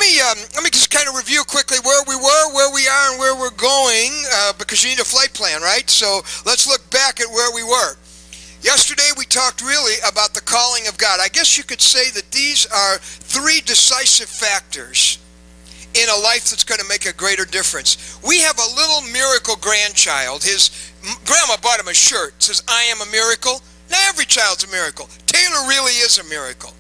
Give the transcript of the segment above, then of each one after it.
let me just kind of review quickly where we were, where we are, and where we're going, because you need a flight plan, right? So let's look back at where we were. Yesterday we talked really about the calling of God. I guess you could say that these are three decisive factors in a life that's going to make a greater difference. We have a little miracle grandchild. His grandma bought him a shirt. It says, "I am a miracle." Now every child's a miracle. Taylor really is a miracle.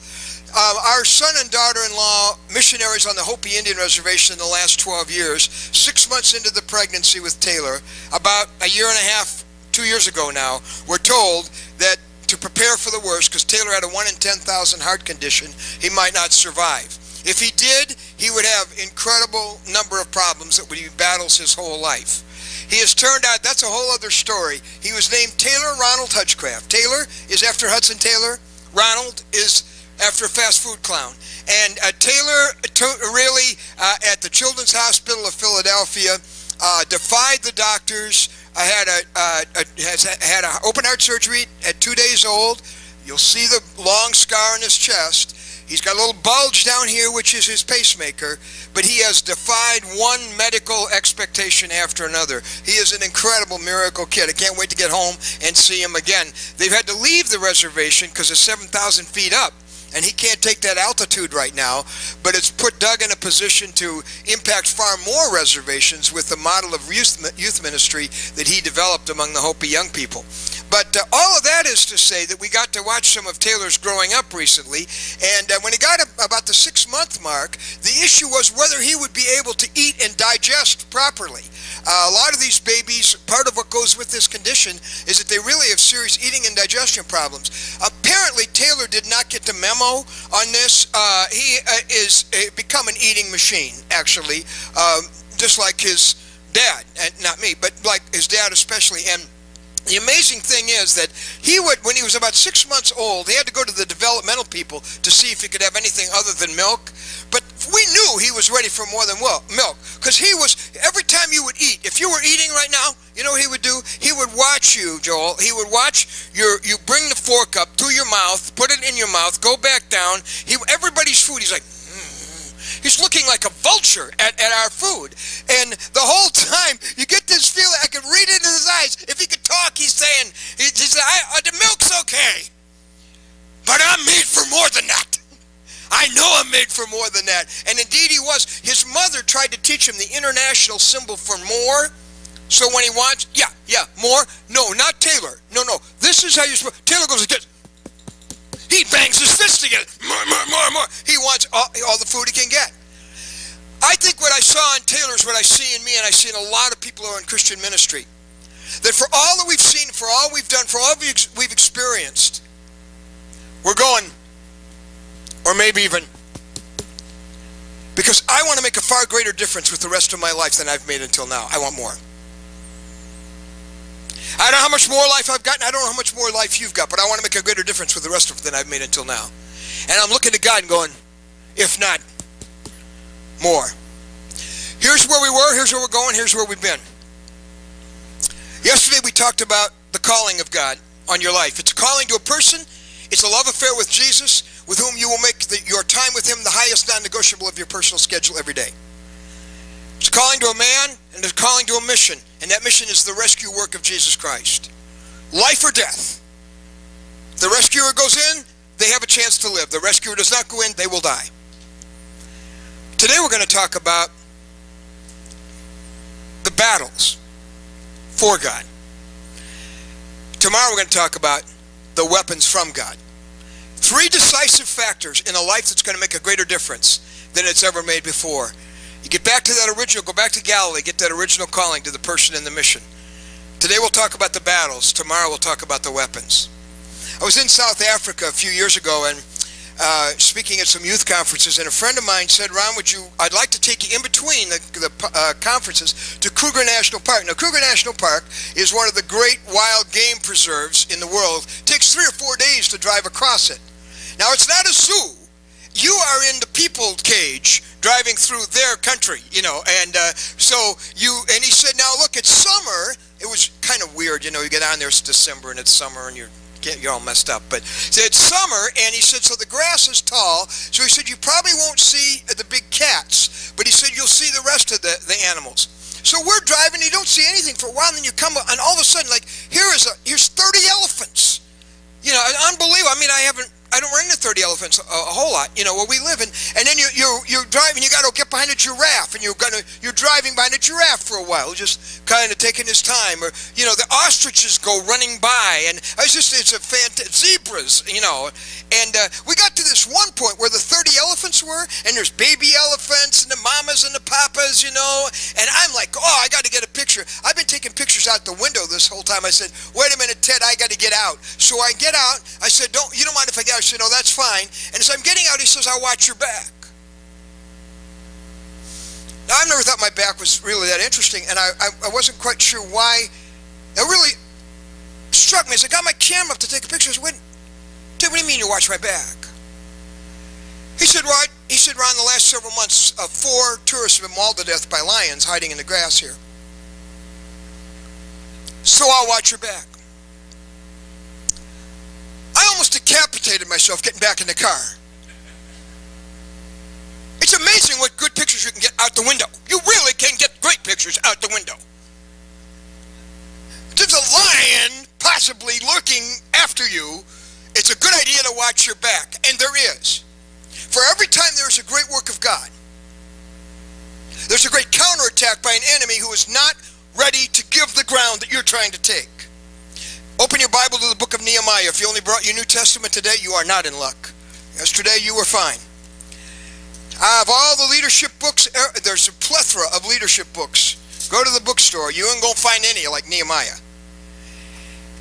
Our son and daughter-in-law, missionaries on the Hopi Indian Reservation in the last 12 years, 6 months into the pregnancy with Taylor, about a year and a half, 2 years ago now, were told that to prepare for the worst, because Taylor had a 1 in 10,000 heart condition, he might not survive. If he did, he would have incredible number of problems that he battles his whole life. He has turned out, that's a whole other story. He was named Taylor Ronald Hutchcraft. Taylor is after Hudson Taylor. Ronald is after a fast food clown. And Taylor really, at the Children's Hospital of Philadelphia, defied the doctors, had a open heart surgery at 2 days old. You'll see the long scar on his chest. He's got a little bulge down here, which is his pacemaker, but he has defied one medical expectation after another. He is an incredible miracle kid. I can't wait to get home and see him again. They've had to leave the reservation because it's 7,000 feet up, and he can't take that altitude right now, but it's put Doug in a position to impact far more reservations with the model of youth ministry that he developed among the Hopi young people. But all of that is to say that we got to watch some of Taylor's growing up recently, and when he got about the 6-month mark, the issue was whether he would be able to eat and digest properly. A lot of these babies, part of what goes with this condition is that they really have serious eating and digestion problems. Apparently, Taylor did not get the memo on this. He is become an eating machine, actually, just like his dad, and not me, but like his dad especially. And the amazing thing is that he would, when he was about 6 months old, he had to go to the developmental people to see if he could have anything other than milk. But we knew he was ready for more than milk, because he was, every time you would eat, if you were eating right now, you know what he would do? He would watch you, Joel. He would watch you bring the fork up to your mouth, put it in your mouth, go back down. Everybody's food, he's like, he's looking like a vulture at our food. And the whole time, you get this feeling, I could read it in his eyes. If he could talk, he's saying, the milk's okay, but I'm made for more than that. I know I'm made for more than that. And indeed he was. His mother tried to teach him the international symbol for more. So when he wants, more. No, not Taylor. No. This is how you're supposed. Taylor goes like this. He bangs his fist together. More. He wants all the food he can get. I think what I saw in Taylor is what I see in me, and I see in a lot of people who are in Christian ministry. That for all that we've seen, for all we've done, for all we've experienced, we're going, or maybe even, because I want to make a far greater difference with the rest of my life than I've made until now. I want more. I don't know how much more life I've gotten. I don't know how much more life you've got, but I want to make a greater difference with the rest of it than I've made until now. And I'm looking to God and going, if not, more. Here's where we were, here's where we're going, here's where we've been. Yesterday we talked about the calling of God on your life. It's a calling to a person. It's a love affair with Jesus, with whom you will make your time with him the highest non-negotiable of your personal schedule every day. It's a calling to a man, and it's a calling to a mission, and that mission is the rescue work of Jesus Christ. Life or death. The rescuer goes in, they have a chance to live. The rescuer does not go in, they will die. Today we're going to talk about the battles for God. Tomorrow we're going to talk about the weapons from God. 3 decisive factors in a life that's going to make a greater difference than it's ever made before. You get back to that original, go back to Galilee, get that original calling to the person and the mission. Today we'll talk about the battles. Tomorrow we'll talk about the weapons. I was in South Africa a few years ago and speaking at some youth conferences, and a friend of mine said, Ron, I'd like to take you in between the conferences to Kruger National Park. Now, Kruger National Park is one of the great wild game preserves in the world. It takes 3 or 4 days to drive across it. Now, it's not a zoo. You are in the people cage driving through their country, and and he said, now look, it's summer. It was kind of weird, you get on there, it's December and it's summer and you're all messed up, but it's summer, and he said, so the grass is tall, so he said you probably won't see the big cats rest of the animals. So we're driving, you don't see anything for a while, and then you come, and all of a sudden, like, here's 30 elephants. You know, unbelievable. I mean, I don't run into 30 elephants a whole lot, you know, where we live. And then you're driving, you got to get behind a giraffe, and you're driving behind a giraffe for a while, just kind of taking his time. Or, you know, the ostriches go running by, and it's a zebras, you know. And we got to this one point where the 30 elephants were, and there's baby elephants, and the mamas and the papas, you know. And I'm like, oh, I got to get a picture. I've been taking pictures out the window this whole time. I said, wait a minute, Ted, I got to get out. So I get out. I said, you don't mind if I get out? I said, no, that's fine. And as I'm getting out, he says, I'll watch your back. Now, I've never thought my back was really that interesting, and I wasn't quite sure why. It really struck me as I got my camera up to take a picture. I said, Ted, what do you mean you watch my back? He said, what? He said, Ron, the last several months, 4 tourists have been mauled to death by lions hiding in the grass here. So I'll watch your back. I almost decapitated myself getting back in the car. It's amazing what good pictures you can get out the window. You really can get great pictures out the window. There's a lion possibly lurking after you. It's a good idea to watch your back, and there is. For every time there is a great work of God, there's a great counterattack by an enemy who is not ready to give the ground that you're trying to take. Open your Bible to the book of Nehemiah. If you only brought your New Testament today, you are not in luck. Yesterday, you were fine. Of all the leadership books, there's a plethora of leadership books. Go to the bookstore. You ain't going to find any like Nehemiah.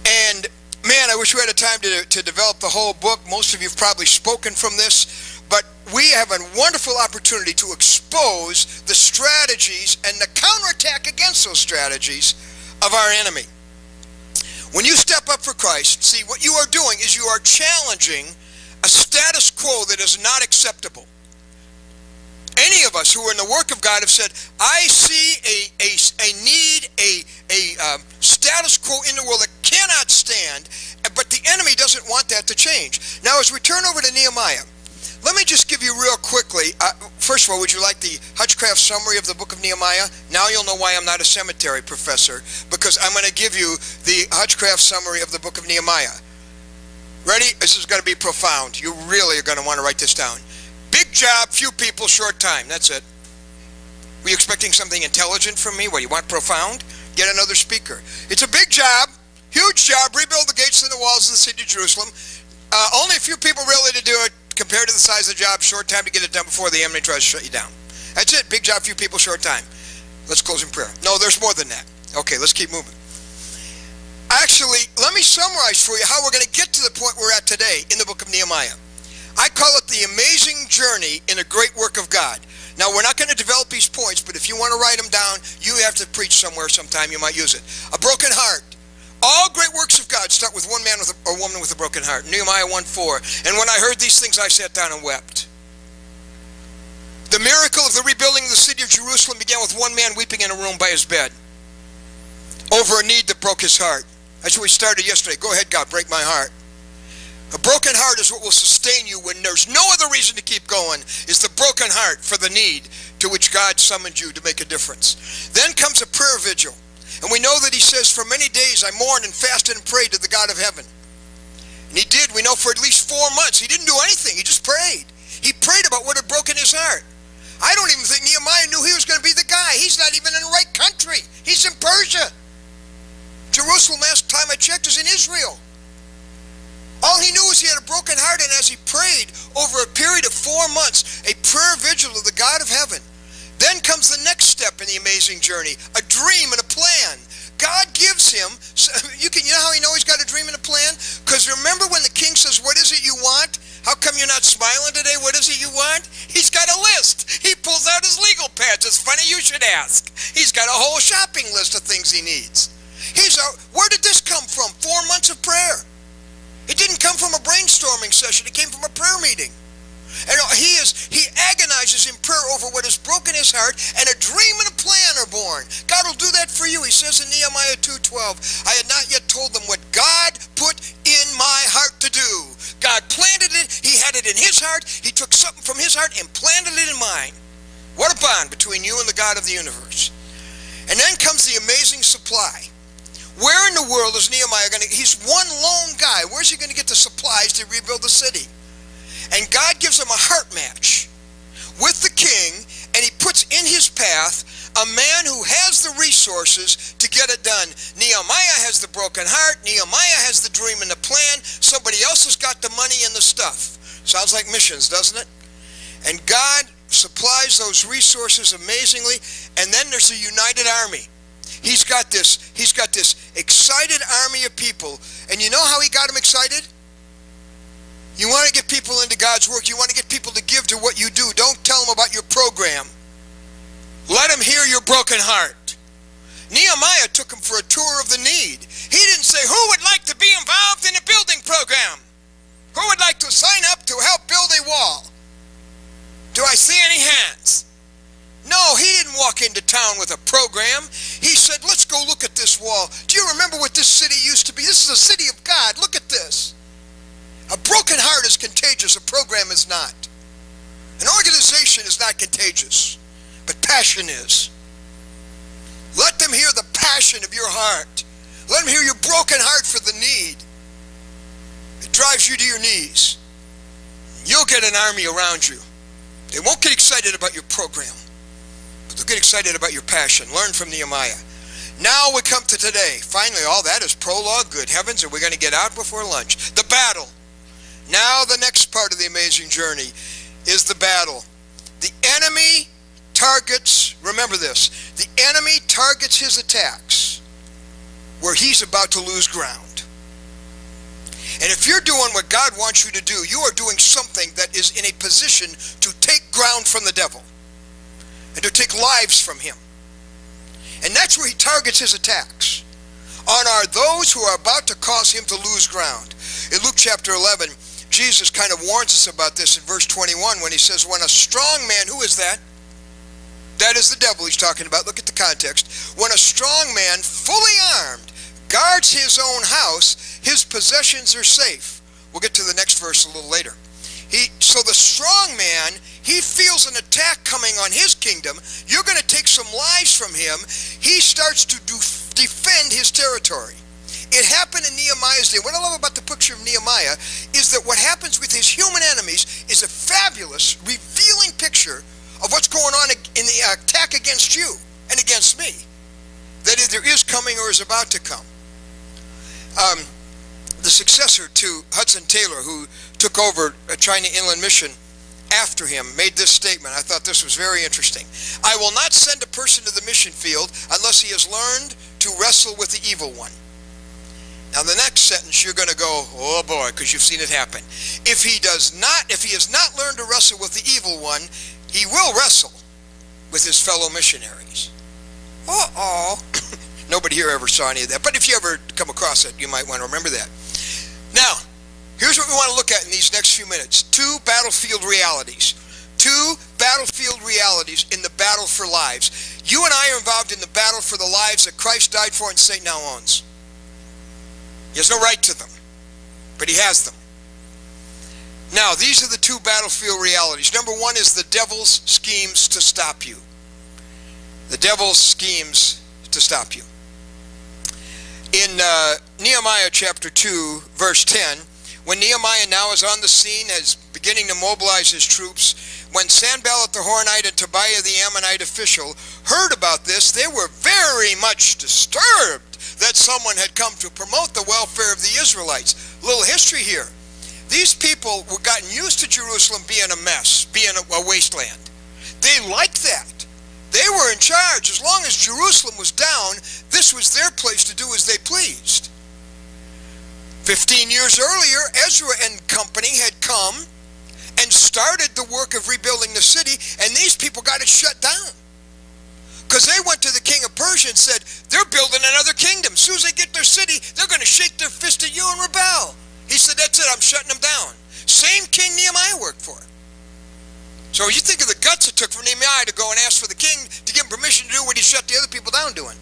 And, man, I wish we had a time to develop the whole book. Most of you have probably spoken from this. But we have a wonderful opportunity to expose the strategies and the counterattack against those strategies of our enemy. When you step up for Christ, see, what you are doing is you are challenging a status quo that is not acceptable. Any of us who are in the work of God have said, I see a need, a status quo in the world that cannot stand, but the enemy doesn't want that to change. Now, as we turn over to Nehemiah, let me just give you real quickly, first of all, would you like the Hutchcraft summary of the book of Nehemiah? Now you'll know why I'm not a seminary professor, because I'm going to give you the Hutchcraft summary of the book of Nehemiah. Ready? This is going to be profound. You really are going to want to write this down. Big job, few people, short time. That's it. Were you expecting something intelligent from me? What, you want profound? Get another speaker. It's a big job, huge job, rebuild the gates and the walls of the city of Jerusalem. Only a few people really to do it. Compared to the size of the job, short time to get it done before the enemy tries to shut you down. That's it. Big job, few people, short time. Let's close in prayer. No, there's more than that. Okay, let's keep moving. Actually, let me summarize for you how we're going to get to the point we're at today in the book of Nehemiah. I call it the amazing journey in a great work of God. Now, we're not going to develop these points, but if you want to write them down, you have to preach somewhere sometime. You might use it. A broken heart. All great works of God start with one man or woman with a broken heart. Nehemiah 1:4. And when I heard these things, I sat down and wept. The miracle of the rebuilding of the city of Jerusalem began with one man weeping in a room by his bed over a need that broke his heart. That's what we started yesterday. Go ahead, God, break my heart. A broken heart is what will sustain you when there's no other reason to keep going. Is the broken heart for the need to which God summoned you to make a difference. Then comes a prayer vigil. And we know that he says, for many days I mourned and fasted and prayed to the God of heaven. And he did, we know, for at least 4 months. He didn't do anything. He just prayed. He prayed about what had broken his heart. I don't even think Nehemiah knew he was going to be the guy. He's not even in the right country. He's in Persia. Jerusalem, last time I checked, is in Israel. All he knew was he had a broken heart, and as he prayed over a period of 4 months, a prayer vigil to the God of heaven, then comes the next step in the amazing journey, a dream and a plan. God gives him, you know how he knows he's got a dream and a plan? Because remember when the king says, what is it you want? How come you're not smiling today? What is it you want? He's got a list. He pulls out his legal pads. It's funny you should ask. He's got a whole shopping list of things he needs. Where did this come from? 4 months of prayer. It didn't come from a brainstorming session. It came from a prayer meeting. And he agonizes in prayer over what has broken his heart, and a dream and a plan are born. God will do that for you. He says in Nehemiah 2:12, I had not yet told them what God put in my heart to do. God planted it. He had it in his heart. He took something from his heart and planted it in mine. What a bond between you and the God of the universe. And then comes the amazing supply. Where in the world is Nehemiah going to... He's one lone guy. Where's he going to get the supplies to rebuild the city? And God gives him a heart match with the king, and he puts in his path a man who has the resources to get it done. Nehemiah has the broken heart. Nehemiah has the dream and the plan. Somebody else has got the money and the stuff. Sounds like missions, doesn't it? And God supplies those resources amazingly, and then there's a united army. He's got this excited army of people. And you know how he got them excited? You want to get people into God's work. You want to get people to give to what you do. Don't tell them about your program. Let them hear your broken heart. Nehemiah took him for a tour of the need. He didn't say, who would like to be involved in a building program? Who would like to sign up to help build a wall? Do I see any hands? No, he didn't walk into town with a program. He said, let's go look at this wall. Do you remember what this city used to be? This is a city of God. Look at this. A broken heart is contagious. A program is not. An organization is not contagious, but passion is. Let them hear the passion of your heart. Let them hear your broken heart for the need. It drives you to your knees. You'll get an army around you. They won't get excited about your program, but they'll get excited about your passion. Learn from Nehemiah. Now we come to today. Finally, all that is prologue. Good heavens, are we going to get out before lunch? The battle. Now the next part of the amazing journey is the battle. The enemy targets, remember this, the enemy targets his attacks where he's about to lose ground. And if you're doing what God wants you to do, you are doing something that is in a position to take ground from the devil and to take lives from him. And that's where he targets his attacks. Are those who are about to cause him to lose ground. In Luke chapter 11, Jesus kind of warns us about this in verse 21 when he says, when a strong man, who is that? That is the devil he's talking about. Look at the context. When a strong man, fully armed, guards his own house, his possessions are safe. We'll get to the next verse a little later. So the strong man, he feels an attack coming on his kingdom. You're going to take some lives from him. He starts to defend his territory. It happened in Nehemiah's day. What I love about the picture of Nehemiah is that what happens with his human enemies is a fabulous, revealing picture of what's going on in the attack against you and against me, that either is coming or is about to come. The successor to Hudson Taylor, who took over a China Inland Mission after him, made this statement. I thought this was very interesting. I will not send a person to the mission field unless he has learned to wrestle with the evil one. Now the next sentence you're going to go, oh boy, because you've seen it happen. If he has not learned to wrestle with the evil one, he will wrestle with his fellow missionaries. Uh-oh. Nobody here ever saw any of that, but if you ever come across it, you might want to remember that. Now, here's what we want to look at in these next few minutes. Two battlefield realities. Two battlefield realities in the battle for lives. You and I are involved in the battle for the lives that Christ died for and Satan now owns. He has no right to them, but he has them. Now, these are the two battlefield realities. Number one is the devil's schemes to stop you. The devil's schemes to stop you. In Nehemiah chapter 2, verse 10, when Nehemiah now is on the scene, is beginning to mobilize his troops, when Sanballat the Horonite and Tobiah the Ammonite official heard about this, they were very much disturbed that someone had come to promote the welfare of the Israelites. A little history here. These people were gotten used to Jerusalem being a mess, being a wasteland. They liked that. They were in charge. As long as Jerusalem was down, this was their place to do as they pleased. 15 years earlier, Ezra and company had come and started the work of rebuilding the city, and these people got it shut down. Because they went to the king of Persia and said, they're building another kingdom. As soon as they get their city, they're going to shake their fist at you and rebel. He said, that's it, I'm shutting them down. Same king Nehemiah worked for. So you think of the guts it took for Nehemiah to go and ask for the king to give him permission to do what he shut the other people down doing.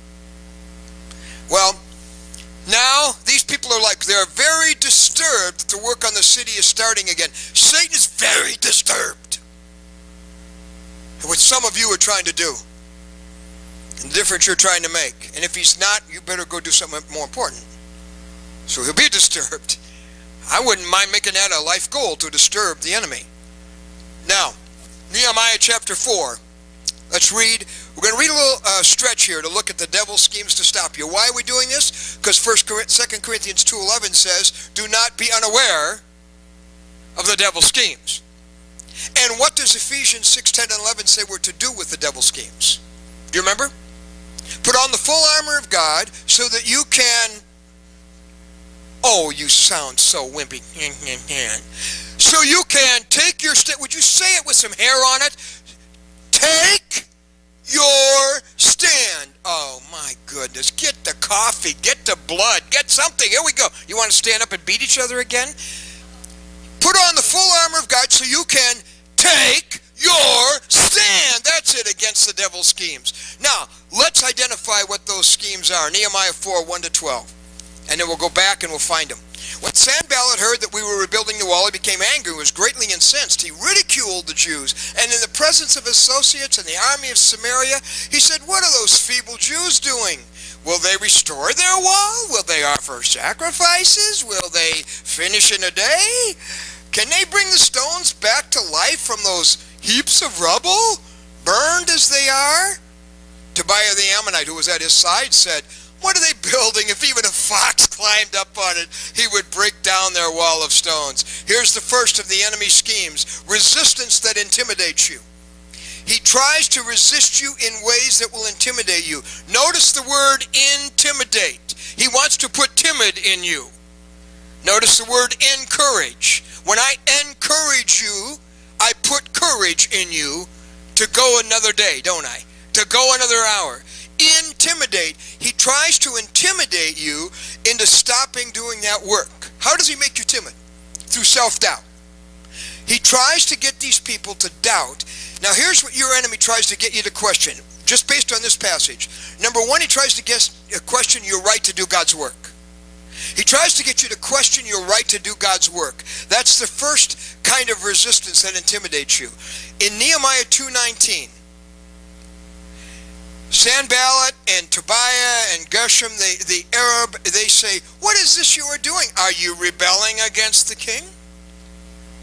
Well, now these people are like, they're very disturbed that the work on the work on the city is starting again. Satan is very disturbed. and what some of you are trying to do, and the difference you're trying to make. And if he's not, you better go do something more important. So he'll be disturbed. I wouldn't mind making that a life goal, to disturb the enemy. Now, Nehemiah chapter 4. Let's read. We're going to read a little stretch here to look at the devil's schemes to stop you. Why are we doing this? Because 2 Corinthians 2:11 says, do not be unaware of the devil's schemes. And what does Ephesians 6:10 and 11 say we're to do with the devil's schemes? Do you remember? Put on the full armor of God so that you can... Oh, you sound so wimpy. So you can take your stand. Would you say it with some hair on it? Take your stand. Oh my goodness. Get the coffee. Get the blood. Get something. Here we go. You want to stand up and beat each other again? Put on the full armor of God so you can take your stand. That's it, against the devil's schemes. Now, let's identify what those schemes are. Nehemiah 4, 1-12. And then we'll go back and we'll find them. When Sanballat heard that we were rebuilding the wall, he became angry and was greatly incensed. He ridiculed the Jews. And in the presence of his associates and the army of Samaria, he said, what are those feeble Jews doing? Will they restore their wall? Will they offer sacrifices? Will they finish in a day? Can they bring the stones back to life from those heaps of rubble, burned as they are? Tobiah the Ammonite, who was at his side, said, what are they building? If even a fox climbed up on it, he would break down their wall of stones. Here's the first of the enemy's schemes: resistance that intimidates you. He tries to resist you in ways that will intimidate you. Notice the word intimidate. He wants to put timid in you. Notice the word encourage. When I encourage you, I put courage in you to go another day, don't I? To go another hour. Intimidate. He tries to intimidate you into stopping doing that work. How does he make you timid? Through self-doubt. He tries to get these people to doubt. Now here's what your enemy tries to get you to question, just based on this passage. Number one, he tries to question your right to do God's work. He tries to get you to question your right to do God's work. That's the first kind of resistance that intimidates you. In Nehemiah 2:19, Sanballat and Tobiah and Geshem, the Arab, they say, what is this you are doing? Are you rebelling against the king?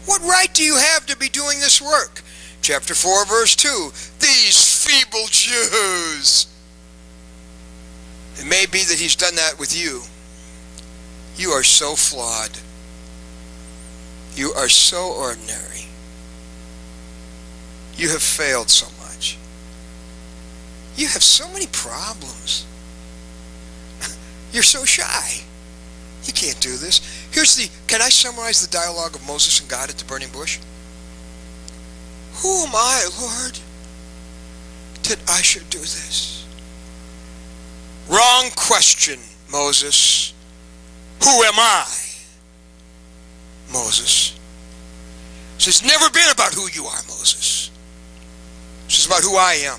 What right do you have to be doing this work? Chapter 4, verse 2, these feeble Jews. It may be that he's done that with you. You are so flawed. You are so ordinary. You have failed so much. You have so many problems. You're so shy. You can't do this. Can I summarize the dialogue of Moses and God at the burning bush? Who am I, Lord, that I should do this? Wrong question, Moses. Who am I? Moses. It's never been about who you are, Moses. It's just about who I am.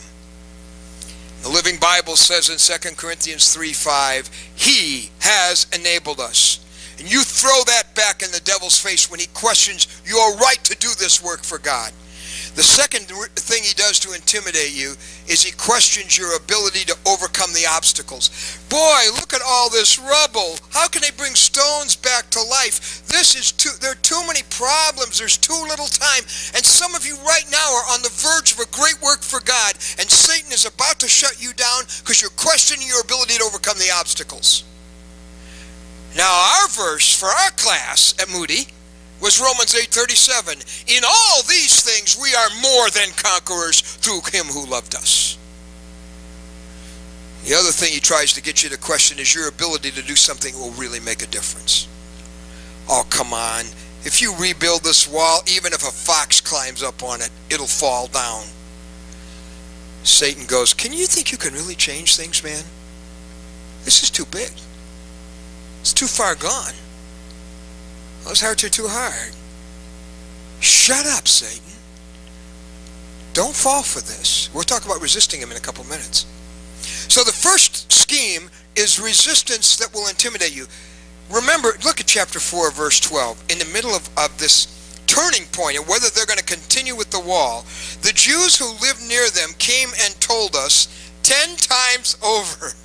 The Living Bible says in 2 Corinthians 3:5, he has enabled us. And you throw that back in the devil's face when he questions your right to do this work for God. The second thing he does to intimidate you is he questions your ability to overcome the obstacles. Boy, look at all this rubble. How can they bring stones back to life? There are too many problems. There's too little time. And some of you right now are on the verge of a great work for God, and Satan is about to shut you down because you're questioning your ability to overcome the obstacles. Now, our verse for our class at Moody was Romans 8:37. In all these things we are more than conquerors through him who loved us. The other thing he tries to get you to question is your ability to do something that will really make a difference. Oh, come on. If you rebuild this wall, even if a fox climbs up on it, it'll fall down. Satan goes, can you think you can really change things, man? This is too big. It's too far gone. Those hearts are too hard. Shut up, Satan. Don't fall for this. We'll talk about resisting him in a couple minutes. So the first scheme is resistance that will intimidate you. Remember, look at chapter 4, verse 12. In the middle of this turning point and whether they're going to continue with the wall, the Jews who lived near them came and told us 10 times over,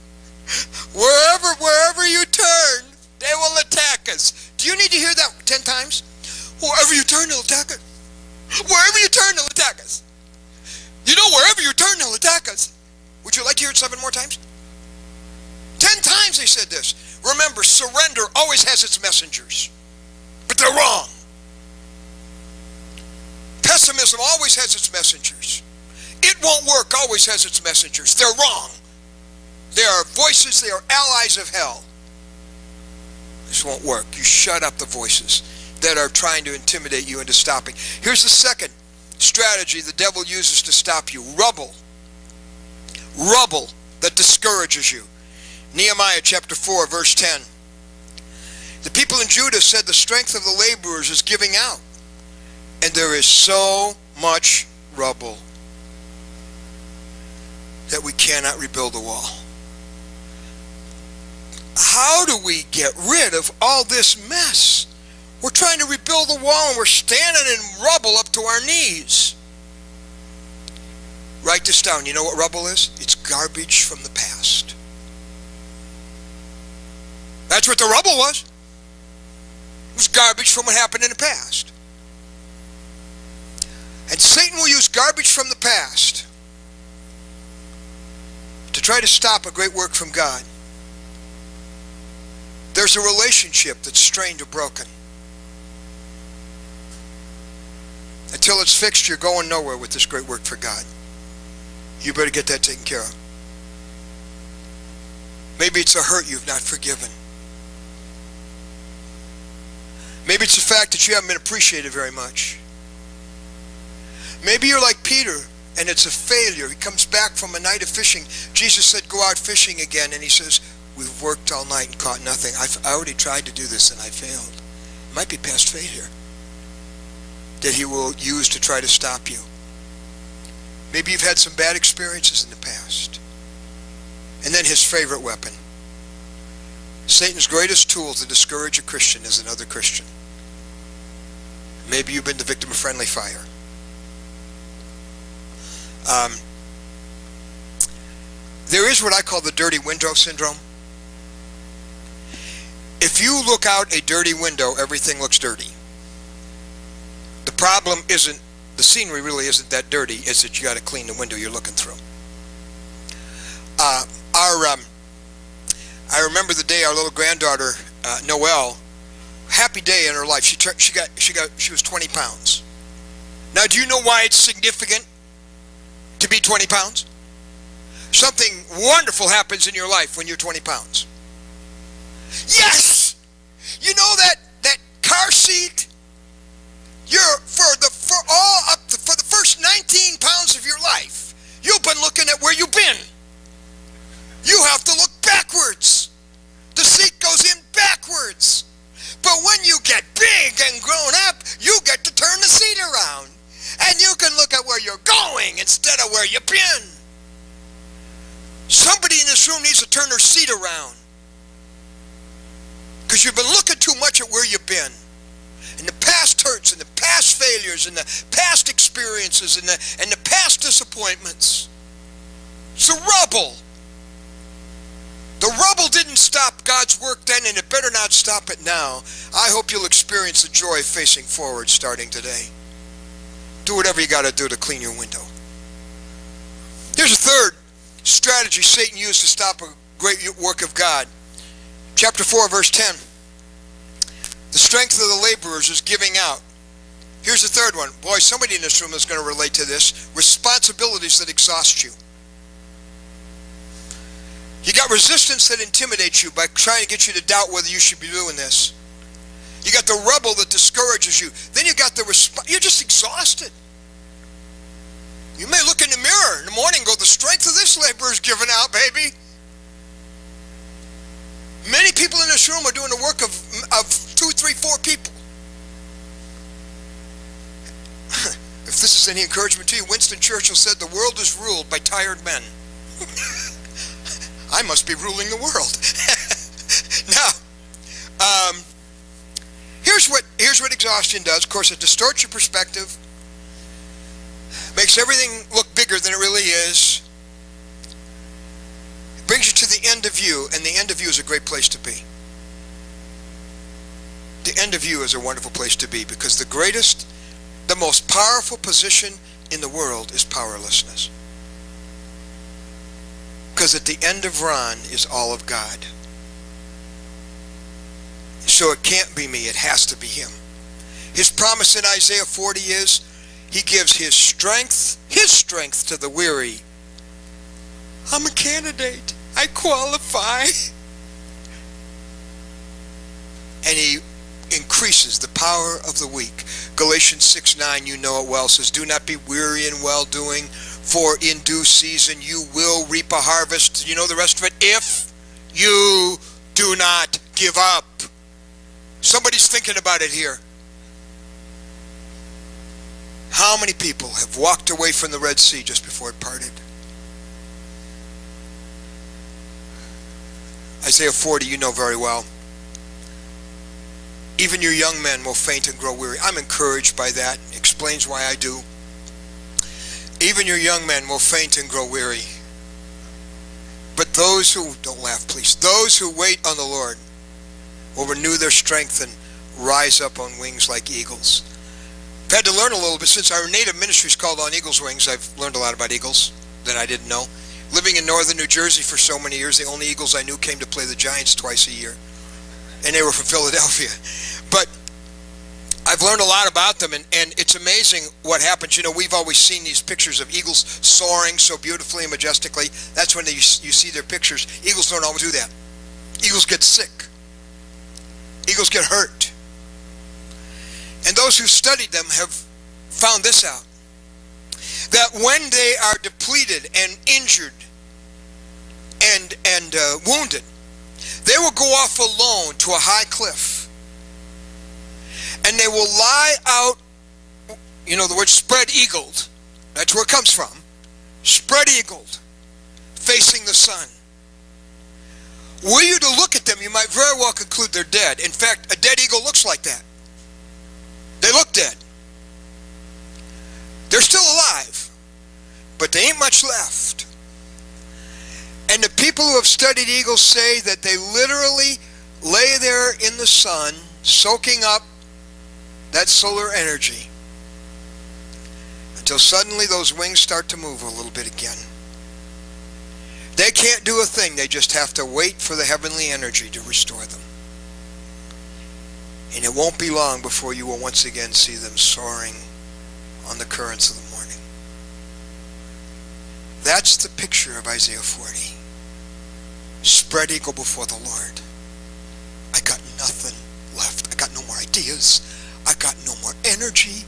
wherever you turn, they will attack us. Do you need to hear that 10 times? Wherever you turn, they'll attack us. Wherever you turn, they'll attack us. You know, wherever you turn, they'll attack us. Would you like to hear it 7 more times? 10 times they said this. Remember, surrender always has its messengers. But they're wrong. Pessimism always has its messengers. It won't work always has its messengers. They're wrong. They are voices, they are allies of hell. This won't work. You shut up the voices that are trying to intimidate you into stopping. Here's the second strategy the devil uses to stop you. Rubble. Rubble that discourages you. Nehemiah chapter 4 verse 10. The people in Judah said the strength of the laborers is giving out, and there is so much rubble that we cannot rebuild the wall. How do we get rid of all this mess? We're trying to rebuild the wall and we're standing in rubble up to our knees. Write this down. You know what rubble is? It's garbage from the past. That's what the rubble was. It was garbage from what happened in the past. And Satan will use garbage from the past to try to stop a great work from God. There's a relationship that's strained or broken. Until it's fixed, you're going nowhere with this great work for God. You better get that taken care of. Maybe it's a hurt you've not forgiven. Maybe it's the fact that you haven't been appreciated very much. Maybe you're like Peter and it's a failure. He comes back from a night of fishing. Jesus said, go out fishing again. And he says, we've worked all night and caught nothing. I already tried to do this and I failed. It might be past failure that he will use to try to stop you. Maybe you've had some bad experiences in the past. And then his favorite weapon. Satan's greatest tool to discourage a Christian is another Christian. Maybe you've been the victim of friendly fire. There is what I call the dirty window syndrome. If you look out a dirty window, everything looks dirty. The problem isn't, the scenery really isn't that dirty, it's that you got to clean the window you're looking through. I remember the day our little granddaughter, Noelle, happy day in her life. She was 20 pounds. Now, do you know why it's significant to be 20 pounds? Something wonderful happens in your life when you're 20 pounds. Yes! You know that car seat? For the first 19 pounds of your life, you've been looking at where you've been. You have to look backwards. The seat goes in backwards. But when you get big and grown up, you get to turn the seat around. And you can look at where you're going instead of where you've been. Somebody in this room needs to turn their seat around. Because you've been looking too much at where you've been. And the past hurts and the past failures and the past experiences and the past disappointments. It's a rubble. The rubble didn't stop God's work then, and it better not stop it now. I hope you'll experience the joy of facing forward starting today. Do whatever you got to do to clean your window. Here's a third strategy Satan used to stop a great work of God. Chapter 4, verse 10. The strength of the laborers is giving out. Here's the third one. Boy, somebody in this room is going to relate to this. Responsibilities that exhaust you. You got resistance that intimidates you by trying to get you to doubt whether you should be doing this. You got the rubble that discourages you. Then you got you're just exhausted. You may look in the mirror in the morning and go, the strength of this laborer is given out, baby. Many people in this room are doing the work of 2, 3, 4 people. If this is any encouragement to you, Winston Churchill said, the world is ruled by tired men. I must be ruling the world. Now, here's what exhaustion does. Of course, it distorts your perspective, makes everything look bigger than it really is. It brings you to the end of you, and the end of you is a great place to be. The end of you is a wonderful place to be, because the most powerful position in the world is powerlessness. Because at the end of Ron is all of God. So it can't be me, it has to be him. His promise in Isaiah 40 is, he gives his strength to the weary. I'm a candidate. I qualify. And he increases the power of the weak. Galatians 6:9, you know it well, says, do not be weary in well-doing, for in due season you will reap a harvest. You know the rest of it? If you do not give up. Somebody's thinking about it here. How many people have walked away from the Red Sea just before it parted? Isaiah 40, you know very well. Even your young men will faint and grow weary. I'm encouraged by that. It explains why I do. Even your young men will faint and grow weary. But those who, don't laugh please, those who wait on the Lord will renew their strength and rise up on wings like eagles. I've had to learn a little bit. Since our native ministry is called On Eagle's Wings, I've learned a lot about eagles that I didn't know. Living in northern New Jersey for so many years, the only eagles I knew came to play the Giants twice a year. And they were from Philadelphia. But I've learned a lot about them, and it's amazing what happens. You know, we've always seen these pictures of eagles soaring so beautifully and majestically. That's when you see their pictures. Eagles don't always do that. Eagles get sick. Eagles get hurt. And those who studied them have found this out, that when they are depleted and injured and wounded, they will go off alone to a high cliff, and they will lie out, you know the word spread-eagled, that's where it comes from, spread-eagled, facing the sun. Were you to look at them, you might very well conclude they're dead. In fact, a dead eagle looks like that. They look dead. They're still alive, but they ain't much left. And the people who have studied eagles say that they literally lay there in the sun, soaking up that solar energy, until suddenly those wings start to move a little bit again. They can't do a thing. They just have to wait for the heavenly energy to restore them. And it won't be long before you will once again see them soaring on the currents of the morning. That's the picture of Isaiah 40. Spread eagle before the Lord. I got nothing left. I got no more ideas. I got no more energy.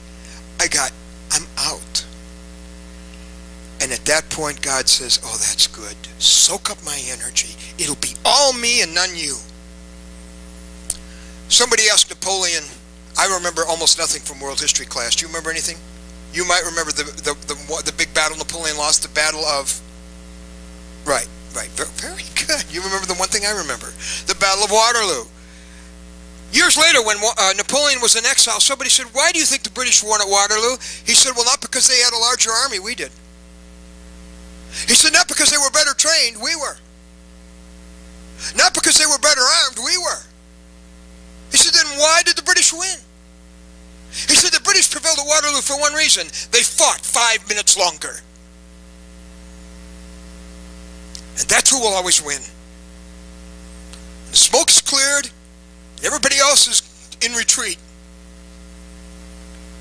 I'm out. And at that point, God says, oh, that's good. Soak up my energy. It'll be all me and none you. Somebody asked Napoleon, I remember almost nothing from world history class. Do you remember anything? You might remember the big battle Napoleon lost, the Battle of... Right. Very good. You remember the one thing I remember. The Battle of Waterloo. Years later, when Napoleon was in exile, somebody said, why do you think the British won at Waterloo? He said, well, not because they had a larger army, we did. He said, not because they were better trained, we were. Not because they were better armed, we were. He said, then why did the British win? He said, the British prevailed at Waterloo for one reason. They fought 5 minutes longer. And that's who will always win. The smoke's cleared. Everybody else is in retreat.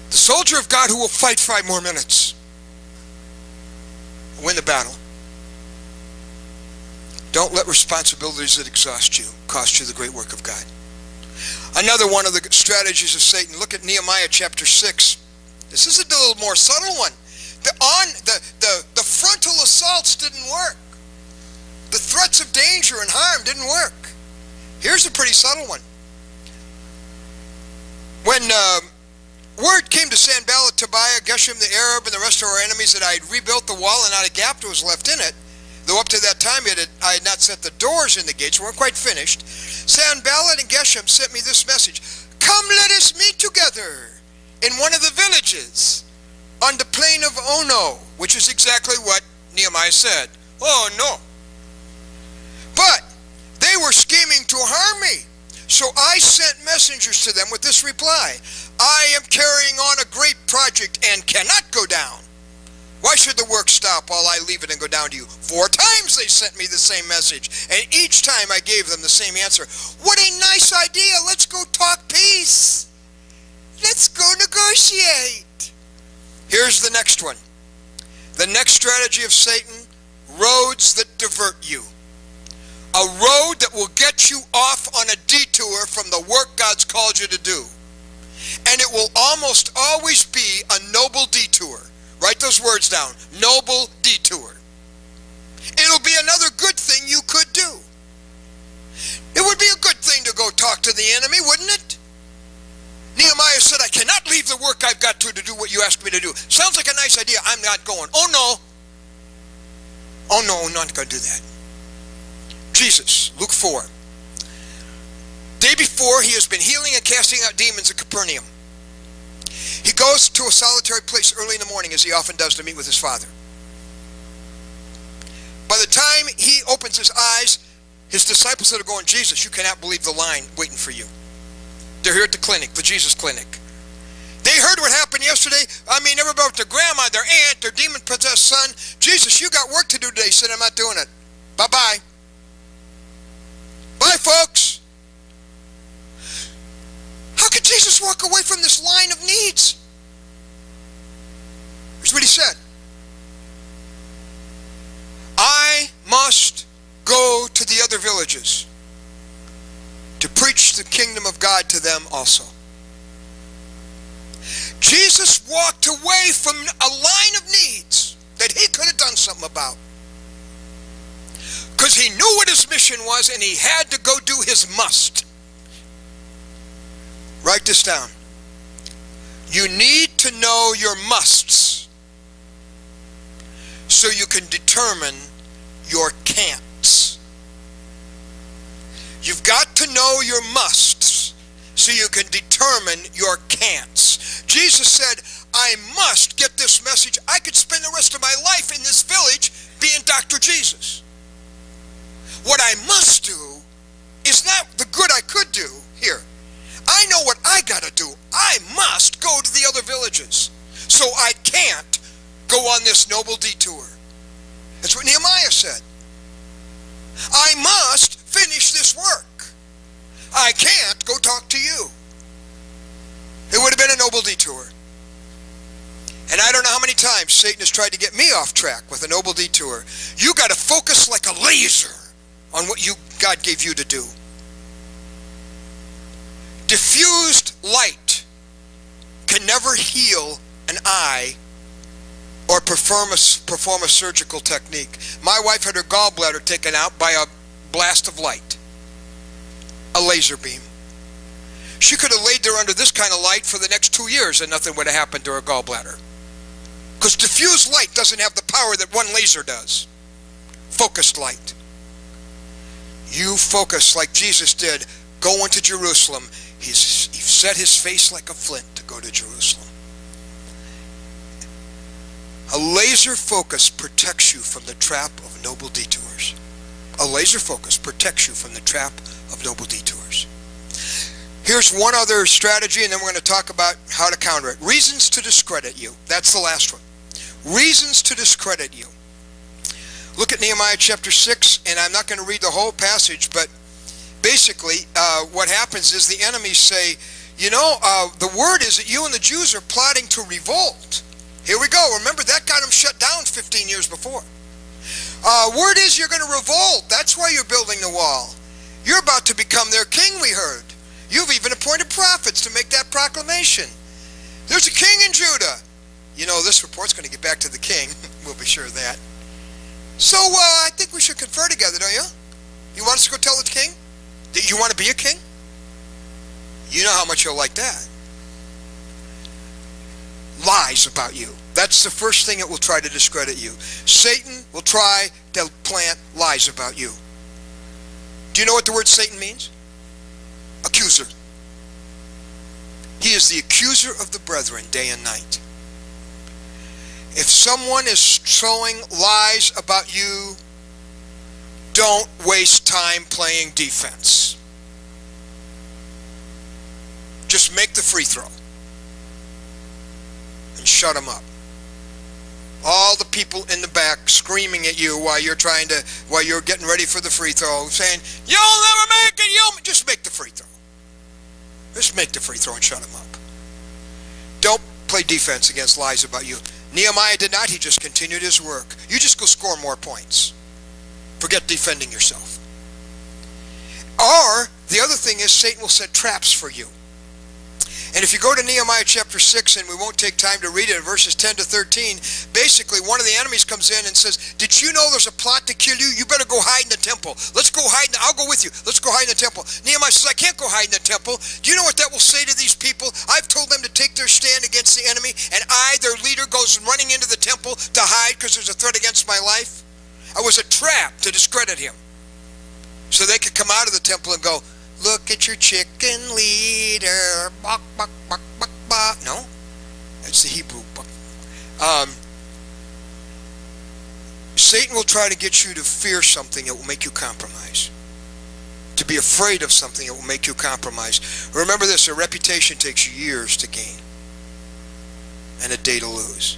The soldier of God who will fight 5 more minutes will win the battle. Don't let responsibilities that exhaust you cost you the great work of God. Another one of the strategies of Satan. Look at Nehemiah chapter 6. This is a little more subtle one. The frontal assaults didn't work. The threats of danger and harm didn't work. Here's a pretty subtle one. When word came to Sanballat, Tobiah, Geshem the Arab, and the rest of our enemies that I had rebuilt the wall and not a gap was left in it, though up to that time I had not set the doors in the gates, weren't quite finished, Sanballat and Geshem sent me this message. Come, let us meet together in one of the villages on the plain of Ono, which is exactly what Nehemiah said. Oh no. But they were scheming to harm me. So I sent messengers to them with this reply: I am carrying on a great project and cannot go down. Why should the work stop while I leave it and go down to you? 4 times they sent me the same message, and each time I gave them the same answer. What a nice idea. Let's go talk peace. Let's go negotiate. Here's the next one. The next strategy of Satan: roads that divert you. A road that will get you off on a detour from the work God's called you to do. And it will almost always be a noble detour. Write those words down. Noble detour. It'll be another good thing you could do. It would be a good thing to go talk to the enemy, wouldn't it? Nehemiah said, I cannot leave the work I've got to do what you asked me to do. Sounds like a nice idea. I'm not going. Oh no. Oh no, I'm not going to do that. Jesus, Luke 4. Day before, he has been healing and casting out demons at Capernaum. He goes to a solitary place early in the morning, as he often does, to meet with his Father. By the time he opens his eyes, his disciples that are going, Jesus, you cannot believe the line waiting for you. They're here at the clinic, the Jesus clinic. They heard what happened yesterday. I mean, everybody with their grandma, their aunt, their demon-possessed son. Jesus, you got work to do today. He said, I'm not doing it. Bye-bye. Bye, folks. How could Jesus walk away from this line of needs? Here's what he said. I must go to the other villages to preach the kingdom of God to them also. Jesus walked away from a line of needs that he could have done something about, because he knew what his mission was and he had to go do his must. Write this down. You need to know your musts so you can determine your can'ts. You've got to know your musts so you can determine your can'ts. Jesus said, I must get this message. I could spend the rest of my life in this village being Dr. Jesus. What I must do is not the good I could do here. I know what I got to do. I must go to the other villages. So I can't go on this noble detour. That's what Nehemiah said. I must finish this work. I can't go talk to you. It would have been a noble detour. And I don't know how many times Satan has tried to get me off track with a noble detour. You got to focus like a laser on what God gave you to do. Diffused light can never heal an eye or perform a surgical technique. My wife had her gallbladder taken out by a blast of light, a laser beam. She could have laid there under this kind of light for the next 2 years and nothing would have happened to her gallbladder. Because diffused light doesn't have the power that one laser does. Focused light. You focus like Jesus did, go into Jerusalem. He set his face like a flint to go to Jerusalem. A laser focus protects you from the trap of noble detours. A laser focus protects you from the trap of noble detours. Here's one other strategy, and then we're going to talk about how to counter it. Reasons to discredit you. That's the last one. Reasons to discredit you. Look at Nehemiah chapter 6, and I'm not going to read the whole passage, but basically what happens is the enemies say, the word is that you and the Jews are plotting to revolt. Here we go. Remember, that got them shut down 15 years before. Word is you're going to revolt. That's why you're building the wall. You're about to become their king, we heard. You've even appointed prophets to make that proclamation. There's a king in Judah. This report's going to get back to the king. We'll be sure of that. So I think we should confer together, don't you? You want us to go tell the king that you want to be a king? You know how much he'll like that. Lies about you. That's the first thing it will try to discredit you. Satan will try to plant lies about you. Do you know what the word Satan means? Accuser. He is the accuser of the brethren day and night. If someone is sowing lies about you, don't waste time playing defense. Just make the free throw and shut them up. All the people in the back screaming at you while you're getting ready for the free throw, saying, "You'll never make it, just make the free throw." Just make the free throw and shut them up. Don't play defense against lies about you. Nehemiah did not. He just continued his work. You just go score more points. Forget defending yourself. Or, the other thing is, Satan will set traps for you. And if you go to Nehemiah chapter 6, and we won't take time to read it, in verses 10 to 13, basically one of the enemies comes in and says, "Did you know there's a plot to kill you? You better go hide in the temple. Let's go hide. I'll go with you. Let's go hide in the temple." Nehemiah says, "I can't go hide in the temple. Do you know what that will say to these people? I've told them to take their stand against the enemy, and I, their leader, goes running into the temple to hide because there's a threat against my life." I was a trap to discredit him. So they could come out of the temple and go, "Look at your chicken leader." Bok, bok, bok, bok, bok. No, that's the Hebrew. Satan will try to get you to fear something that will make you compromise. To be afraid of something that will make you compromise. Remember this, a reputation takes years to gain and a day to lose.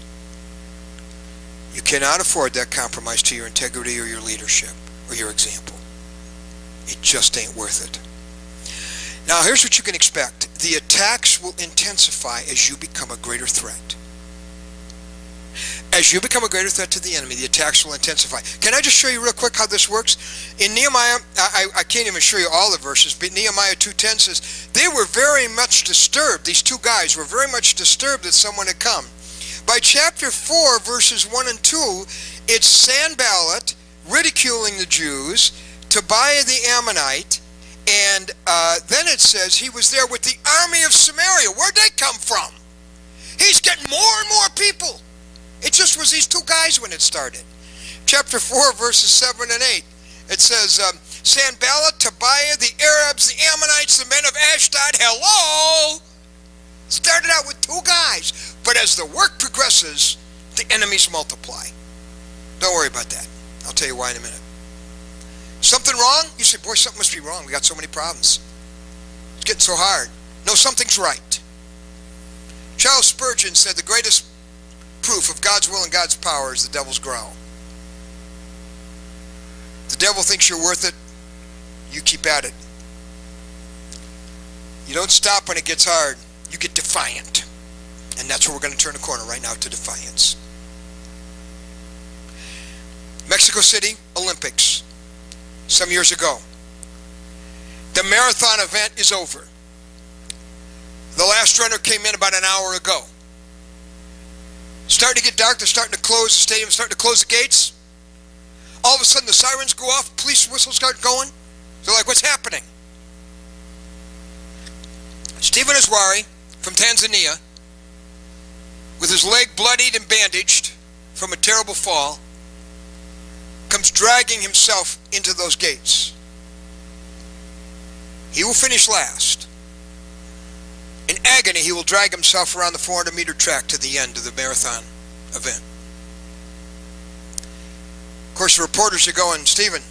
You cannot afford that compromise to your integrity or your leadership or your example. It just ain't worth it. Now, here's what you can expect. The attacks will intensify as you become a greater threat. As you become a greater threat to the enemy, the attacks will intensify. Can I just show you real quick how this works? In Nehemiah, I can't even show you all the verses, but Nehemiah 2:10 says, they were very much disturbed. These two guys were very much disturbed that someone had come. By chapter 4, verses 1 and 2, it's Sanballat ridiculing the Jews, Tobiah the Ammonite, and then it says he was there with the army of Samaria. Where'd they come from? He's getting more and more people. It just was these two guys when it started. Chapter 4, verses 7 and 8. It says, Sanballat, Tobiah, the Arabs, the Ammonites, the men of Ashdod, hello! Started out with two guys. But as the work progresses, the enemies multiply. Don't worry about that. I'll tell you why in a minute. Something wrong? You say, boy, something must be wrong. We got so many problems. It's getting so hard. No, something's right. Charles Spurgeon said the greatest proof of God's will and God's power is the devil's growl. The devil thinks you're worth it. You keep at it. You don't stop when it gets hard. You get defiant. And that's where we're going to turn the corner right now, to defiance. Mexico City Olympics. Some years ago. The marathon event is over. The last runner came in about an hour ago. Starting to get dark, they're starting to close the stadium, starting to close the gates. All of a sudden the sirens go off, police whistles start going. They're like, what's happening? Stephen Iswari from Tanzania, with his leg bloodied and bandaged from a terrible fall, comes dragging himself into those gates. He will finish last. In agony, he will drag himself around the 400-meter track to the end of the marathon event. Of course, the reporters are going, Stephen,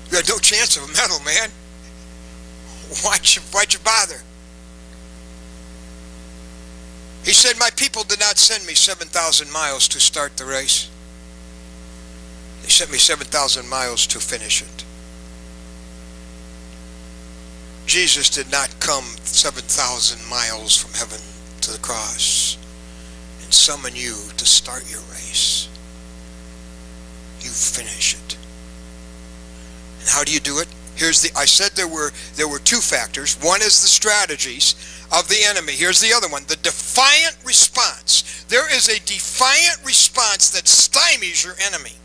you had no chance of a medal, man. Why'd you bother? He said, my people did not send me 7,000 miles to start the race. They sent me 7,000 miles to finish it. Jesus did not come 7,000 miles from heaven to the cross and summon you to start your race. You finish it. And how do you do it? I said there were two factors. One is the strategies of the enemy. Here's the other one, the defiant response. There is a defiant response that stymies your enemy.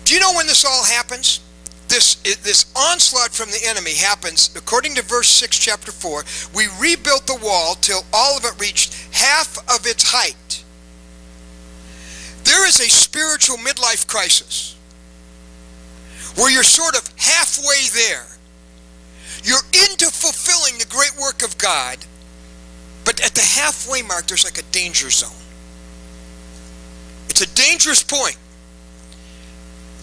Do you know when this all happens? This onslaught from the enemy happens, according to verse 6, chapter 4, we rebuilt the wall till all of it reached half of its height. There is a spiritual midlife crisis where you're sort of halfway there. You're into fulfilling the great work of God, but at the halfway mark, there's like a danger zone. It's a dangerous point.